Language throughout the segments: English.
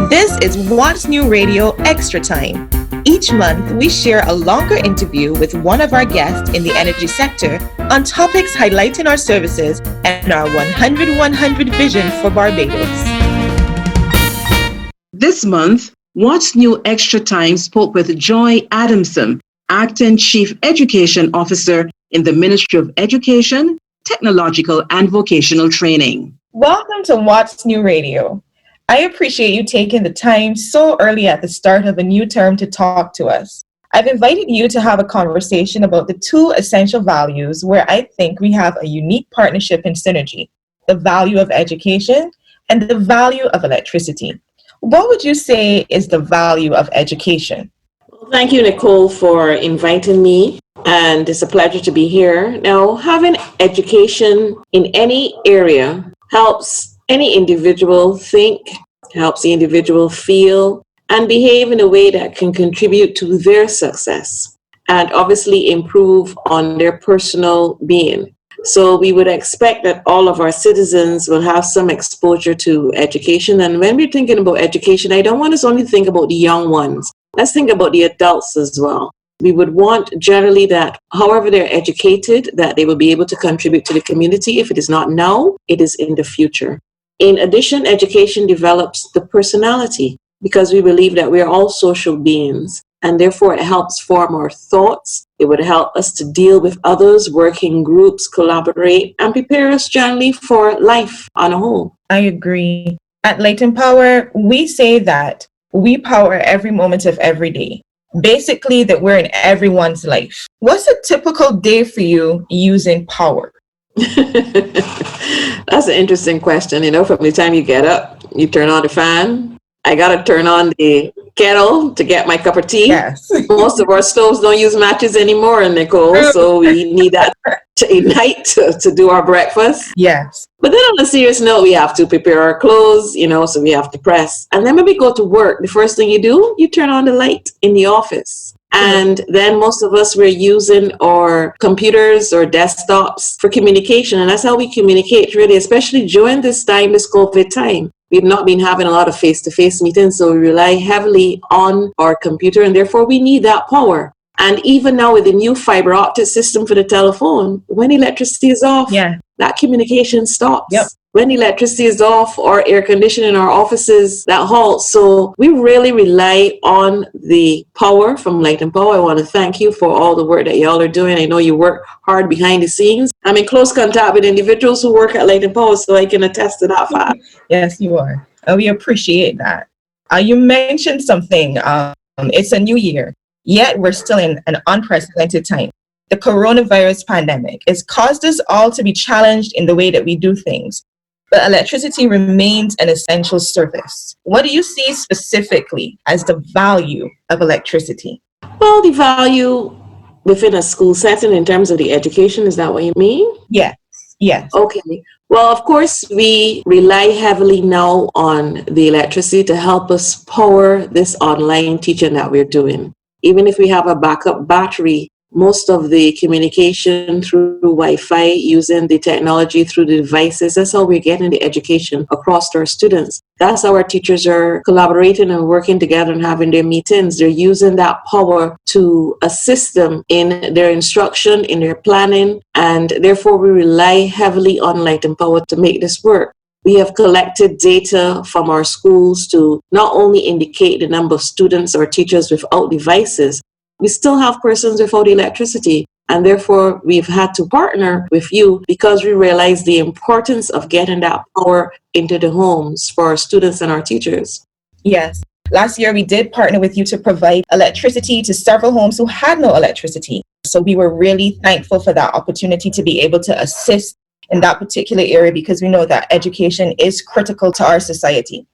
This is What's New Radio Extra Time. Each month, we share a longer interview with one of our guests in the energy sector on topics highlighting our services and our 100-100 vision for Barbados. This month, What's New Extra Time spoke with Joy Adamson, Acting Chief Education Officer in the Ministry of Education, Technological and Vocational Training. Welcome to What's New Radio. I appreciate you taking the time so early at the start of a new term to talk to us. I've invited you to have a conversation about the two essential values where I think we have a unique partnership and synergy, the value of education and the value of electricity. What would you say is the value of education? Thank you, Nicole, for inviting me, and it's a pleasure to be here. Now, having education in any area helps any individual think, helps the individual feel, and behave in a way that can contribute to their success and obviously improve on their personal being. So we would expect that all of our citizens will have some exposure to education. And when we're thinking about education, I don't want us only to think about the young ones. Let's think about the adults as well. We would want generally that however they're educated, that they will be able to contribute to the community. If it is not now, it is in the future. In addition, education develops the personality because we believe that we are all social beings, and therefore it helps form our thoughts. It would help us to deal with others, work in groups, collaborate, and prepare us generally for life on a whole. I agree. At Light Power, we say that we power every moment of every day. Basically, that we're in everyone's life. What's a typical day for you using power? That's an interesting question. From the time you get up, you turn on the fan. I got to turn on the kettle to get my cup of tea. Yes. Most of our stoves don't use matches anymore, Nicole, so we need that to ignite to do our breakfast. Yes. But then on a serious note, we have to prepare our clothes, so we have to press. And then when we go to work, the first thing you do, you turn on the light in the office. And then most of us, we're using our computers or desktops for communication. And that's how we communicate, really, especially during this time, this COVID time. We've not been having a lot of face-to-face meetings, so we rely heavily on our computer, and therefore we need that power. And even now with the new fiber optic system for the telephone, when electricity is off, that communication stops. Yep. When electricity is off or air conditioning in our offices, that halts. So we really rely on the power from Light and Power. I want to thank you for all the work that y'all are doing. I know you work hard behind the scenes. I'm in close contact with individuals who work at Light and Power, so I can attest to that fact. Yes, you are. We appreciate that. You mentioned something. It's a new year, yet we're still in an unprecedented time. The coronavirus pandemic has caused us all to be challenged in the way that we do things. But electricity remains an essential service. What do you see specifically as the value of electricity? Well, the value within a school setting in terms of the education, is that what you mean? Yes. Okay. Well, of course, we rely heavily now on the electricity to help us power this online teaching that we're doing. Even if we have a backup battery, most of the communication through Wi-Fi, using the technology through the devices, that's how we're getting the education across to our students. That's how our teachers are collaborating and working together and having their meetings. They're using that power to assist them in their instruction, in their planning, and therefore we rely heavily on Light and Power to make this work. We have collected data from our schools to not only indicate the number of students or teachers without devices, we still have persons without electricity, and therefore we've had to partner with you because we realize the importance of getting that power into the homes for our students and our teachers. Yes. Last year, we did partner with you to provide electricity to several homes who had no electricity. So we were really thankful for that opportunity to be able to assist in that particular area because we know that education is critical to our society.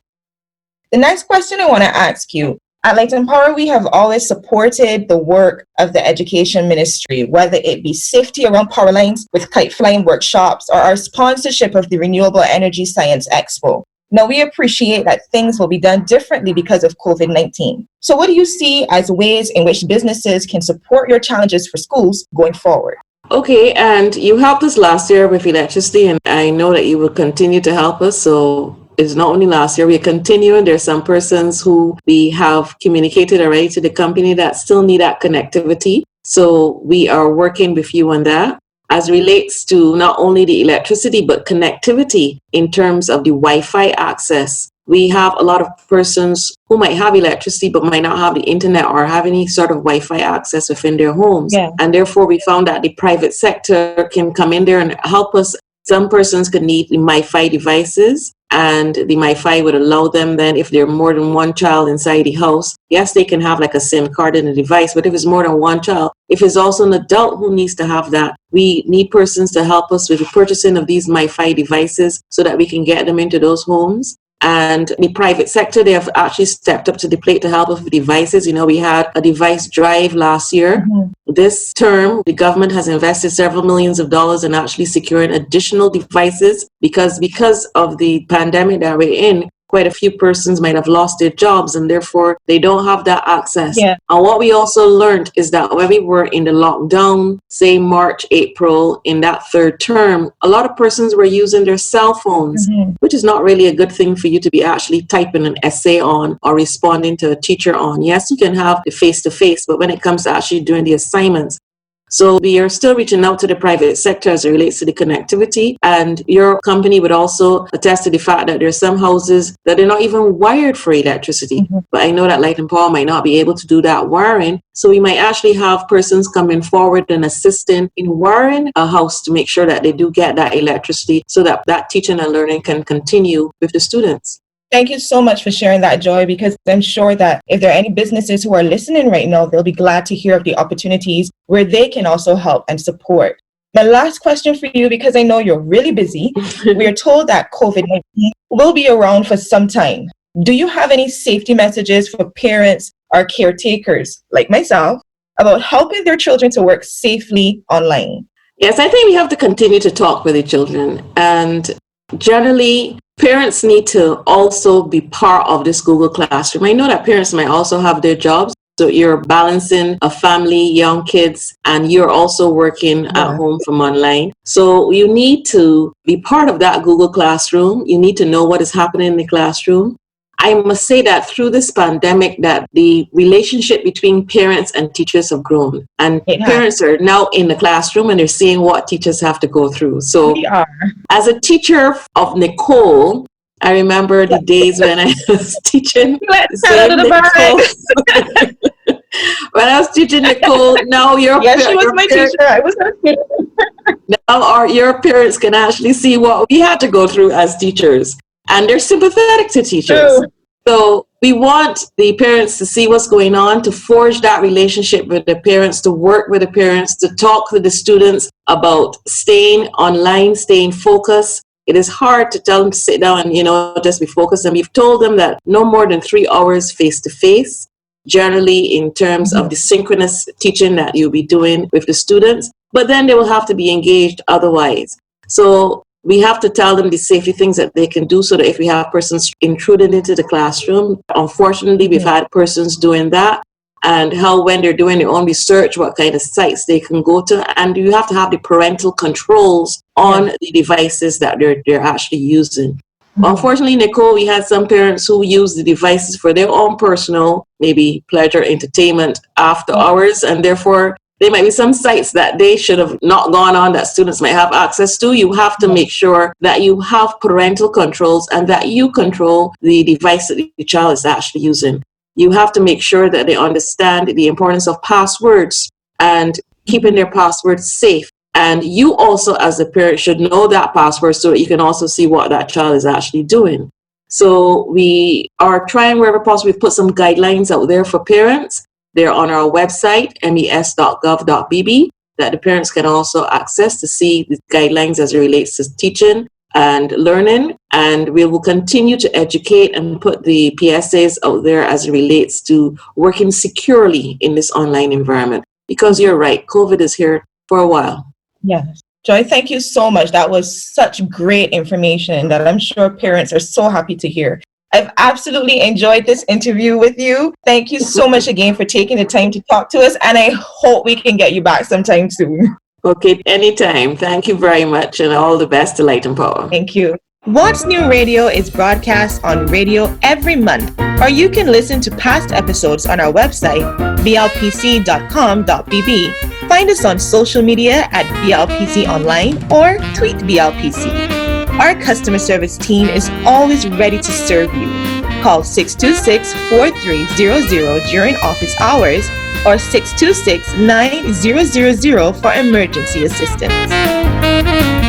The next question I want to ask you, at Light and Power, we have always supported the work of the education ministry, whether it be safety around power lines with kite flying workshops or our sponsorship of the Renewable Energy Science Expo. Now, we appreciate that things will be done differently because of COVID-19. So what do you see as ways in which businesses can support your challenges for schools going forward? Okay, and you helped us last year with electricity, and I know that you will continue to help us. So It's not only last year, we're continuing. There's some persons who we have communicated already to the company that still need that connectivity. So we are working with you on that. As relates to not only the electricity, but connectivity in terms of the Wi-Fi access. We have a lot of persons who might have electricity, but might not have the internet or have any sort of Wi-Fi access within their homes. Yeah. And therefore, we found that the private sector can come in there and help us. Some persons could need the Wi-Fi devices, and the Wi-Fi would allow them then, if there are more than one child inside the house, yes, they can have like a SIM card in the device, but if it's more than one child, if it's also an adult who needs to have that, we need persons to help us with the purchasing of these Wi-Fi devices so that we can get them into those homes. And the private sector, they have actually stepped up to the plate to help us with devices. We had a device drive last year. Mm-hmm. This term, the government has invested several millions of dollars in actually securing additional devices because of the pandemic that we're in. Quite a few persons might have lost their jobs and therefore they don't have that access. Yeah. And what we also learned is that when we were in the lockdown, say March, April, in that third term, a lot of persons were using their cell phones, which is not really a good thing for you to be actually typing an essay on or responding to a teacher on. Yes, you can have the face-to-face, but when it comes to actually doing the assignments, so we are still reaching out to the private sector as it relates to the connectivity. And your company would also attest to the fact that there are some houses that are not even wired for electricity. Mm-hmm. But I know that Light and Power might not be able to do that wiring. So we might actually have persons coming forward and assisting in wiring a house to make sure that they do get that electricity so that that teaching and learning can continue with the students. Thank you so much for sharing that, Joy, because I'm sure that if there are any businesses who are listening right now, they'll be glad to hear of the opportunities where they can also help and support. My last question for you, because I know you're really busy, we are told that COVID-19 will be around for some time. Do you have any safety messages for parents or caretakers like myself about helping their children to work safely online? Yes, I think we have to continue to talk with the children. And generally, parents need to also be part of this Google Classroom. I know that parents might also have their jobs. So you're balancing a family, young kids, and you're also working at home from online. So you need to be part of that Google Classroom. You need to know what is happening in the classroom. I must say that through this pandemic, that the relationship between parents and teachers have grown. And parents are now in the classroom and they're seeing what teachers have to go through. So as a teacher of Nichole, I remember the days when I was teaching. When I was teaching Nichole, now your she was my teacher. I was her teacher. Now your parents can actually see what we had to go through as teachers. And they're sympathetic to teachers. True. So we want the parents to see what's going on, to forge that relationship with the parents, to work with the parents, to talk with the students about staying online, staying focused. It is hard to tell them to sit down and, just be focused. And we've told them that no more than 3 hours face-to-face, generally in terms of the synchronous teaching that you'll be doing with the students. But then they will have to be engaged otherwise. So we have to tell them the safety things that they can do so that if we have persons intruding into the classroom, unfortunately, we've had persons doing that, and how when they're doing their own research, what kind of sites they can go to. And you have to have the parental controls on the devices that they're actually using. Unfortunately, Nichole, we had some parents who use the devices for their own personal, maybe pleasure, entertainment after hours, and therefore there might be some sites that they should have not gone on that students might have access to. You have to make sure that you have parental controls and that you control the device that the child is actually using. You have to make sure that they understand the importance of passwords and keeping their passwords safe. And you also, as a parent, should know that password so that you can also see what that child is actually doing. So we are trying wherever possible. We've put some guidelines out there for parents. They're on our website, mes.gov.bb, that the parents can also access to see the guidelines as it relates to teaching and learning. And we will continue to educate and put the PSAs out there as it relates to working securely in this online environment. Because you're right, COVID is here for a while. Yes. Joy, thank you so much. That was such great information that I'm sure parents are so happy to hear. I've absolutely enjoyed this interview with you. Thank you so much again for taking the time to talk to us, and I hope we can get you back sometime soon. Okay, anytime. Thank you very much, and all the best to Light and Power. Thank you. What's New Radio is broadcast on radio every month, or you can listen to past episodes on our website, blpc.com.bb. Find us on social media at BLPC Online or tweet BLPC. Our customer service team is always ready to serve you. Call 626-4300 during office hours or 626-9000 for emergency assistance.